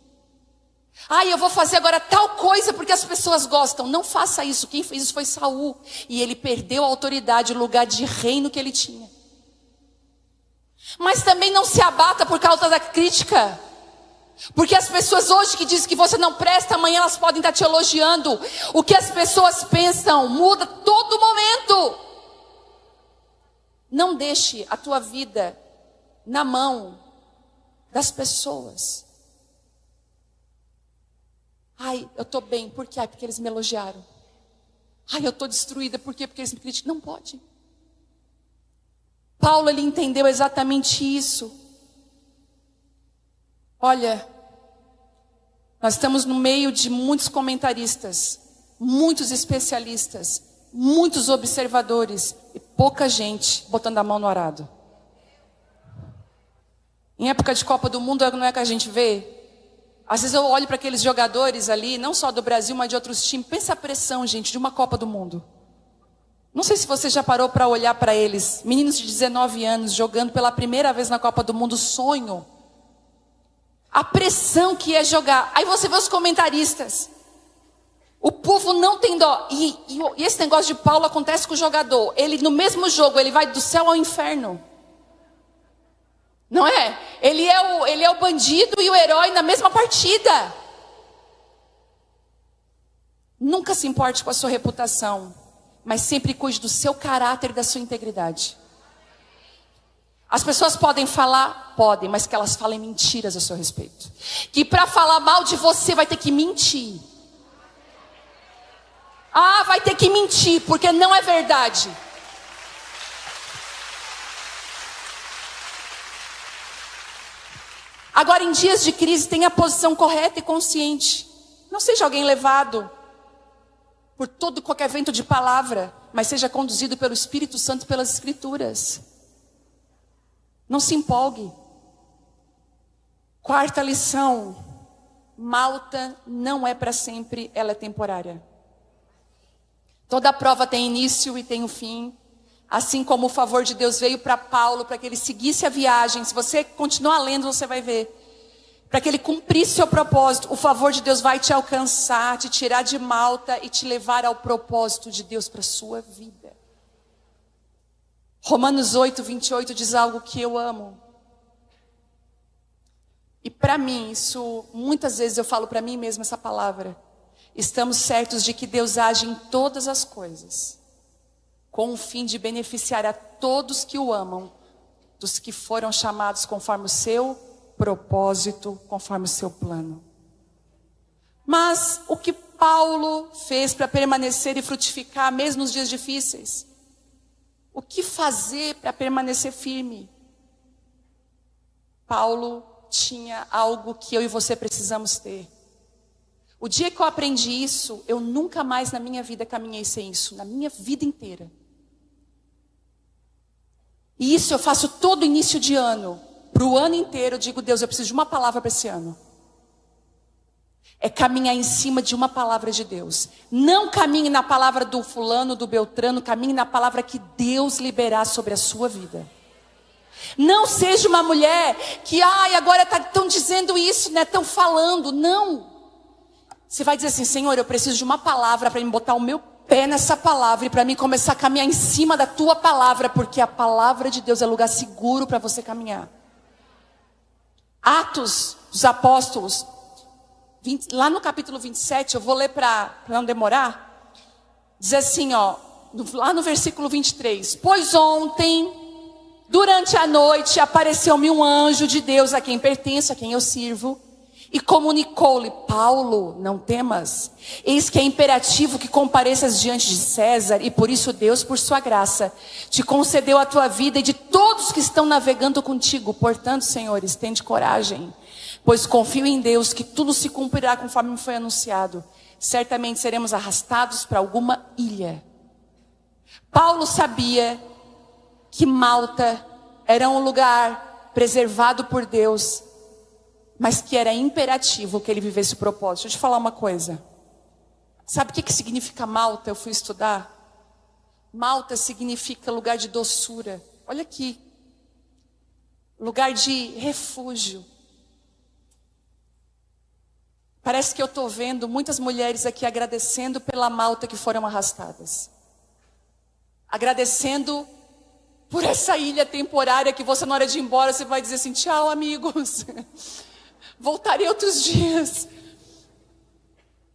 Eu vou fazer agora tal coisa porque as pessoas gostam. Não faça isso. Quem fez isso foi Saul. E ele perdeu a autoridade, o lugar de reino que ele tinha. Mas também não se abata por causa da crítica. Porque as pessoas hoje que dizem que você não presta, amanhã elas podem estar te elogiando. O que as pessoas pensam muda todo momento. Não deixe a tua vida na mão das pessoas. Eu estou bem, por quê? Porque eles me elogiaram. Eu estou destruída, por quê? Porque eles me criticam. Não pode. Paulo, ele entendeu exatamente isso. Olha, nós estamos no meio de muitos comentaristas, muitos especialistas, muitos observadores e pouca gente botando a mão no arado. Em época de Copa do Mundo, não é que a gente vê? Às vezes eu olho para aqueles jogadores ali, não só do Brasil, mas de outros times. Pensa a pressão, gente, de uma Copa do Mundo. Não sei se você já parou para olhar para eles. Meninos de 19 anos jogando pela primeira vez na Copa do Mundo, sonho. A pressão que é jogar. Aí você vê os comentaristas. O povo não tem dó. E esse negócio de Paulo acontece com o jogador. Ele no mesmo jogo, ele vai do céu ao inferno. Não é? Ele é o bandido e o herói na mesma partida. Nunca se importe com a sua reputação, mas sempre cuide do seu caráter e da sua integridade. As pessoas podem falar? Podem, mas que elas falem mentiras a seu respeito. Que para falar mal de você vai ter que mentir. Vai ter que mentir, porque não é verdade. Agora, em dias de crise, tenha a posição correta e consciente. Não seja alguém levado por todo qualquer vento de palavra, mas seja conduzido pelo Espírito Santo, pelas Escrituras. Não se empolgue. Quarta lição: Malta não é para sempre, ela é temporária. Toda prova tem início e tem um fim. Assim como o favor de Deus veio para Paulo, para que ele seguisse a viagem. Se você continuar lendo, você vai ver. Para que ele cumprisse seu propósito, o favor de Deus vai te alcançar, te tirar de Malta e te levar ao propósito de Deus para a sua vida. Romanos 8, 28 diz algo que eu amo. E para mim, isso, muitas vezes eu falo para mim mesma essa palavra. Estamos certos de que Deus age em todas as coisas, com o fim de beneficiar a todos que o amam, dos que foram chamados conforme o seu propósito, conforme o seu plano. Mas o que Paulo fez para permanecer e frutificar mesmo nos dias difíceis? O que fazer para permanecer firme? Paulo tinha algo que eu e você precisamos ter. O dia que eu aprendi isso, eu nunca mais na minha vida caminhei sem isso, na minha vida inteira. E isso eu faço todo início de ano. Para o ano inteiro eu digo, Deus, eu preciso de uma palavra para esse ano. É caminhar em cima de uma palavra de Deus. Não caminhe na palavra do fulano, do beltrano, caminhe na palavra que Deus liberar sobre a sua vida. Não seja uma mulher que, agora estão dizendo isso, né? Estão falando. Não. Você vai dizer assim, Senhor, eu preciso de uma palavra para me botar o meu pé nessa palavra e para mim começar a caminhar em cima da tua palavra, porque a palavra de Deus é lugar seguro para você caminhar. Atos dos Apóstolos, lá no capítulo 27, eu vou ler para não demorar, diz assim, lá no versículo 23, pois ontem, durante a noite, apareceu-me um anjo de Deus a quem pertenço, a quem eu sirvo, e comunicou-lhe, Paulo, não temas, eis que é imperativo que compareças diante de César, e por isso Deus, por sua graça, te concedeu a tua vida e de todos que estão navegando contigo. Portanto, senhores, tende coragem, pois confio em Deus que tudo se cumprirá conforme me foi anunciado. Certamente seremos arrastados para alguma ilha. Paulo sabia que Malta era um lugar preservado por Deus, mas que era imperativo que ele vivesse o propósito. Deixa eu te falar uma coisa. Sabe o que significa Malta? Eu fui estudar. Malta significa lugar de doçura. Olha aqui. Lugar de refúgio. Parece que eu estou vendo muitas mulheres aqui agradecendo pela Malta que foram arrastadas. Agradecendo por essa ilha temporária que você, na hora de ir embora, você vai dizer assim, tchau, amigos. Voltarei outros dias.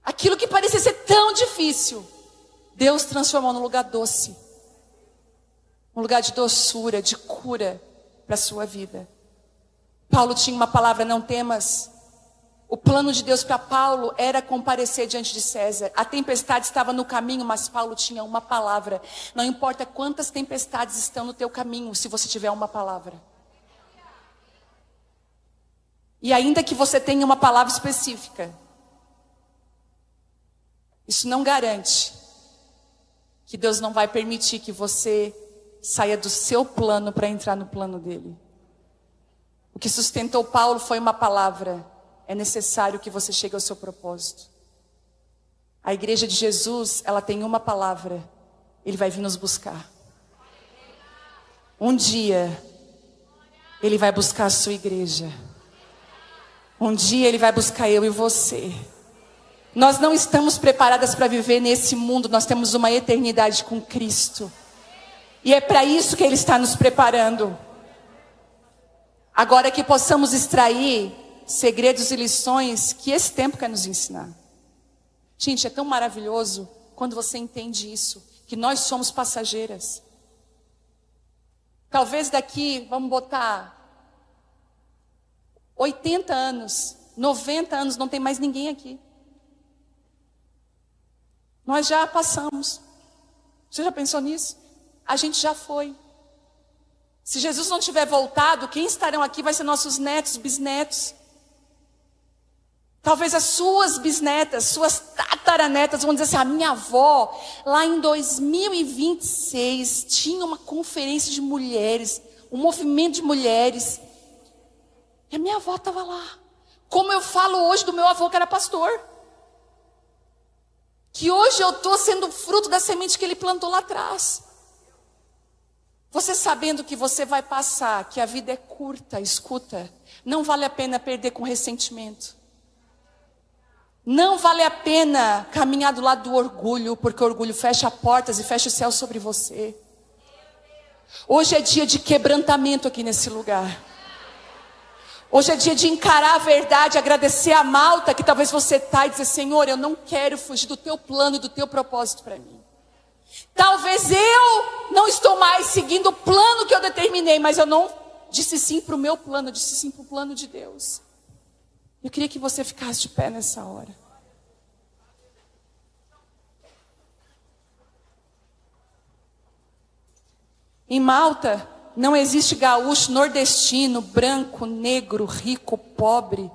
Aquilo que parecia ser tão difícil, Deus transformou num lugar doce. Um lugar de doçura, de cura para a sua vida. Paulo tinha uma palavra, não temas. O plano de Deus para Paulo era comparecer diante de César. A tempestade estava no caminho, mas Paulo tinha uma palavra. Não importa quantas tempestades estão no teu caminho, se você tiver uma palavra. E ainda que você tenha uma palavra específica, isso não garante que Deus não vai permitir que você saia do seu plano para entrar no plano dele. O que sustentou Paulo foi uma palavra. É necessário que você chegue ao seu propósito. A igreja de Jesus, ela tem uma palavra. Ele vai vir nos buscar. Um dia, Ele vai buscar a sua igreja. Um dia Ele vai buscar eu e você. Nós não estamos preparadas para viver nesse mundo. Nós temos uma eternidade com Cristo. E é para isso que Ele está nos preparando. Agora que possamos extrair segredos e lições que esse tempo quer nos ensinar. Gente, é tão maravilhoso quando você entende isso, que nós somos passageiras. Talvez daqui, vamos botar 80 anos, 90 anos, não tem mais ninguém aqui. Nós já passamos. Você já pensou nisso? A gente já foi. Se Jesus não tiver voltado, quem estarão aqui vai ser nossos netos, bisnetos. Talvez as suas bisnetas, suas tataranetas vão dizer assim, a minha avó, lá em 2026, tinha uma conferência de mulheres, um movimento de mulheres. E a minha avó estava lá. Como eu falo hoje do meu avô que era pastor. Que hoje eu estou sendo fruto da semente que ele plantou lá atrás. Você sabendo que você vai passar, que a vida é curta, escuta, não vale a pena perder com ressentimento. Não vale a pena caminhar do lado do orgulho, porque o orgulho fecha portas e fecha o céu sobre você. Hoje é dia de quebrantamento aqui nesse lugar. Hoje é dia de encarar a verdade, agradecer a Malta que talvez você está e dizer, Senhor, eu não quero fugir do teu plano e do teu propósito para mim. Talvez eu não estou mais seguindo o plano que eu determinei, mas eu não disse sim para o meu plano, disse sim para o plano de Deus. Eu queria que você ficasse de pé nessa hora. Em Malta, não existe gaúcho, nordestino, branco, negro, rico, pobre.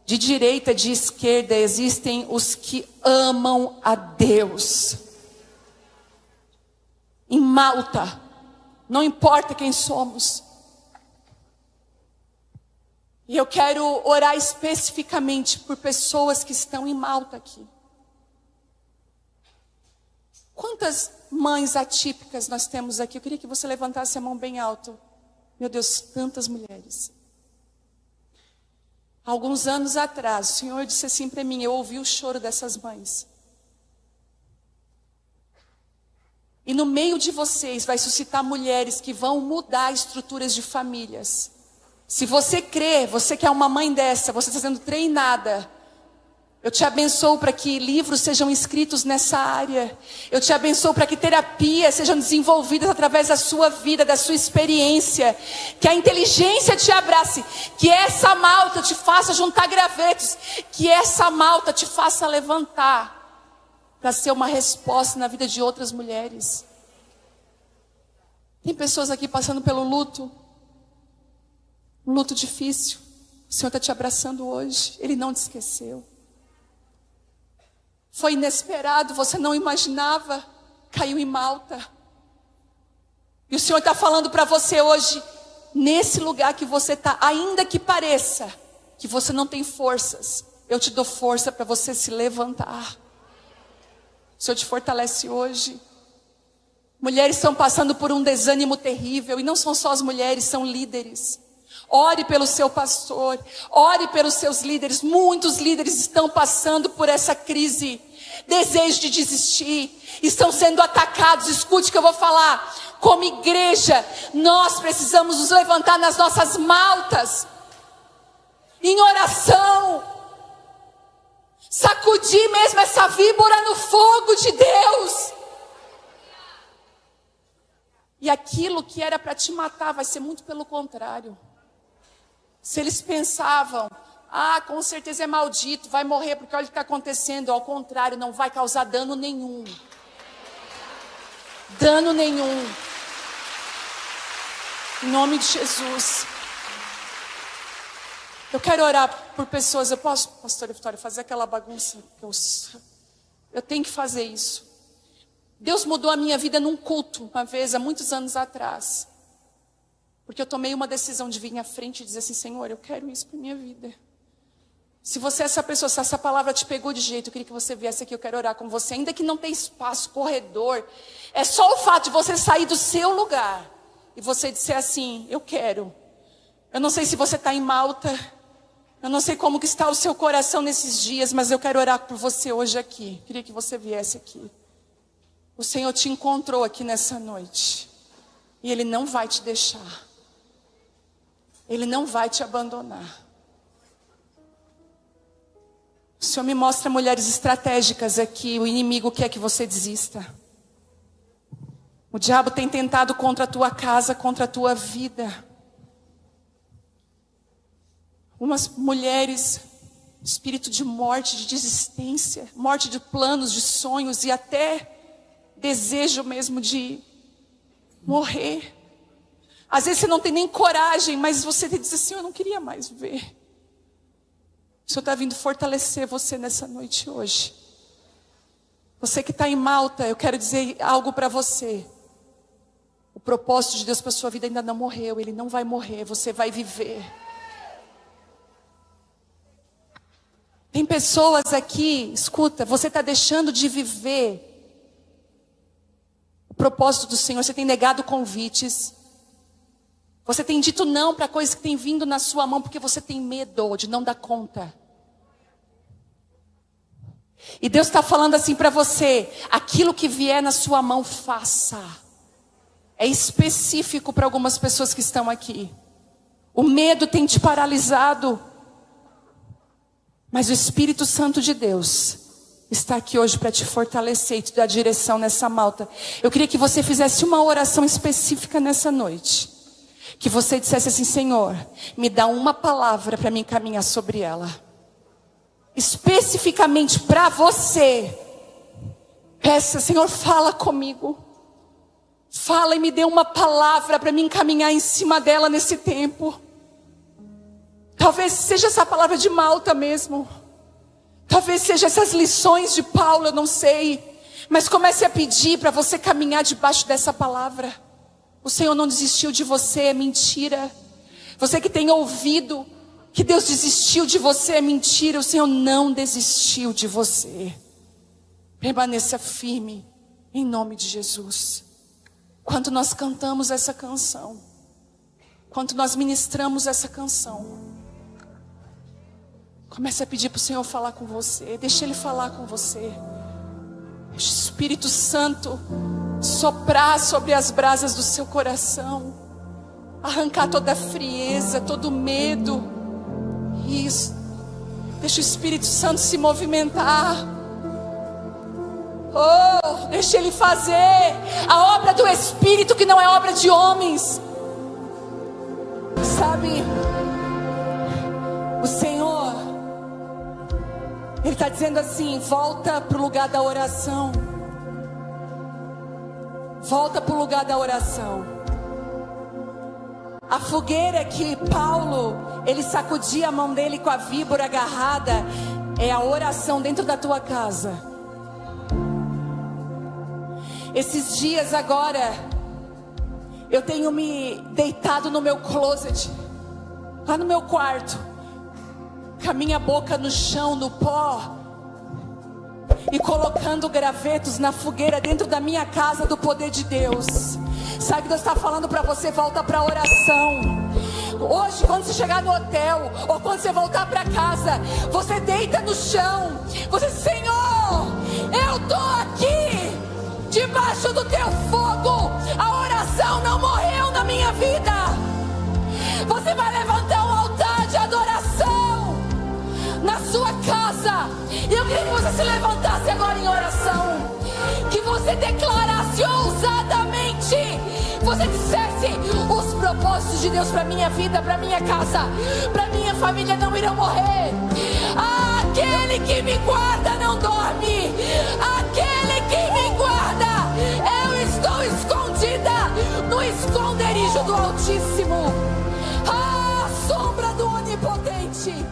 De direita, de esquerda, existem os que amam a Deus. Em Malta, não importa quem somos. E eu quero orar especificamente por pessoas que estão em Malta aqui. Quantas mães atípicas nós temos aqui? Eu queria que você levantasse a mão bem alto. Meu Deus, tantas mulheres. Alguns anos atrás, o Senhor disse assim para mim, eu ouvi o choro dessas mães. E no meio de vocês vai suscitar mulheres que vão mudar estruturas de famílias. Se você crê, você que é uma mãe dessa, você está sendo treinada. Eu te abençoo para que livros sejam escritos nessa área. Eu te abençoo para que terapias sejam desenvolvidas através da sua vida, da sua experiência. Que a inteligência te abrace. Que essa malta te faça juntar gravetos. Que essa malta te faça levantar. Para ser uma resposta na vida de outras mulheres. Tem pessoas aqui passando pelo luto. Um luto difícil. O Senhor está te abraçando hoje. Ele não te esqueceu. Foi inesperado, você não imaginava, caiu em Malta. E o Senhor está falando para você hoje, nesse lugar que você está, ainda que pareça que você não tem forças, eu te dou força para você se levantar. O Senhor te fortalece hoje. Mulheres estão passando por um desânimo terrível, e não são só as mulheres, são líderes. Ore pelo seu pastor, ore pelos seus líderes. Muitos líderes estão passando por essa crise, desejo de desistir, estão sendo atacados. Escute o que eu vou falar. Como igreja, nós precisamos nos levantar nas nossas maltas, em oração, sacudir mesmo essa víbora no fogo de Deus. E aquilo que era para te matar vai ser muito pelo contrário. Se eles pensavam, com certeza é maldito, vai morrer porque olha o que está acontecendo. Ao contrário, não vai causar dano nenhum. Dano nenhum. Em nome de Jesus. Eu quero orar por pessoas. Eu posso, pastora Vitória, fazer aquela bagunça? Eu tenho que fazer isso. Deus mudou a minha vida num culto, uma vez, há muitos anos atrás. Porque eu tomei uma decisão de vir à frente e dizer assim, Senhor, eu quero isso para minha vida. Se você é essa pessoa, se essa palavra te pegou de jeito, eu queria que você viesse aqui, eu quero orar com você. Ainda que não tenha espaço, corredor. É só o fato de você sair do seu lugar. E você disser assim, eu quero. Eu não sei se você está em Malta. Eu não sei como que está o seu coração nesses dias, mas eu quero orar por você hoje aqui. Eu queria que você viesse aqui. O Senhor te encontrou aqui nessa noite. E Ele não vai te deixar. Ele não vai te abandonar. O Senhor me mostra mulheres estratégicas aqui. O inimigo quer que você desista. O diabo tem tentado contra a tua casa, contra a tua vida. Umas mulheres, espírito de morte, de desistência, morte de planos, de sonhos e até desejo mesmo de morrer. Às vezes você não tem nem coragem, mas você diz assim, eu não queria mais ver. O Senhor está vindo fortalecer você nessa noite hoje. Você que está em Malta, eu quero dizer algo para você. O propósito de Deus para a sua vida ainda não morreu. Ele não vai morrer, você vai viver. Tem pessoas aqui, escuta, você está deixando de viver o propósito do Senhor. Você tem negado convites. Você tem dito não para coisas que têm vindo na sua mão porque você tem medo de não dar conta. E Deus está falando assim para você, aquilo que vier na sua mão, faça. É específico para algumas pessoas que estão aqui. O medo tem te paralisado. Mas o Espírito Santo de Deus está aqui hoje para te fortalecer e te dar direção nessa malta. Eu queria que você fizesse uma oração específica nessa noite. que você dissesse assim: Senhor, me dá uma palavra para mim caminhar sobre ela. Especificamente para você. Peça: Senhor, fala comigo. Fala e me dê uma palavra para mim caminhar em cima dela nesse tempo. Talvez seja essa palavra de Malta mesmo. Talvez seja essas lições de Paulo, eu não sei. Mas comece a pedir para você caminhar debaixo dessa palavra. O Senhor não desistiu de você, é mentira. Você que tem ouvido que Deus desistiu de você, é mentira. O Senhor não desistiu de você. Permaneça firme, em nome de Jesus. Quando nós cantamos essa canção, quando nós ministramos essa canção, comece a pedir para o Senhor falar com você. Deixa Ele falar com você. Deixa o Espírito Santo soprar sobre as brasas do seu coração, arrancar toda a frieza, todo o medo. Isso. Deixa o Espírito Santo se movimentar. Oh, deixa Ele fazer a obra do Espírito, que não é obra de homens. Sabe, o Senhor, Ele está dizendo assim: volta para o lugar da oração. Volta para o lugar da oração. A fogueira que Paulo, ele sacudia a mão dele com a víbora agarrada, é a oração dentro da tua casa. Esses dias agora, eu tenho me deitado no meu closet, lá no meu quarto, com a minha boca no chão, no pó, e colocando gravetos na fogueira dentro da minha casa do poder de Deus. Sabe que Deus está falando para você: volta para a oração. Hoje, quando você chegar no hotel, ou quando você voltar para casa, você deita no chão. Você: Senhor, eu estou aqui, debaixo do teu fogo. A oração não morreu na minha vida. Você vai levantar um altar de adoração na sua casa. E eu queria que você se levantasse agora em oração, que você declarasse ousadamente, você dissesse: os propósitos de Deus para minha vida, para minha casa, para minha família não irão morrer. Aquele que me guarda não dorme. Aquele que me guarda, eu estou escondida no esconderijo do Altíssimo, à sombra do Onipotente.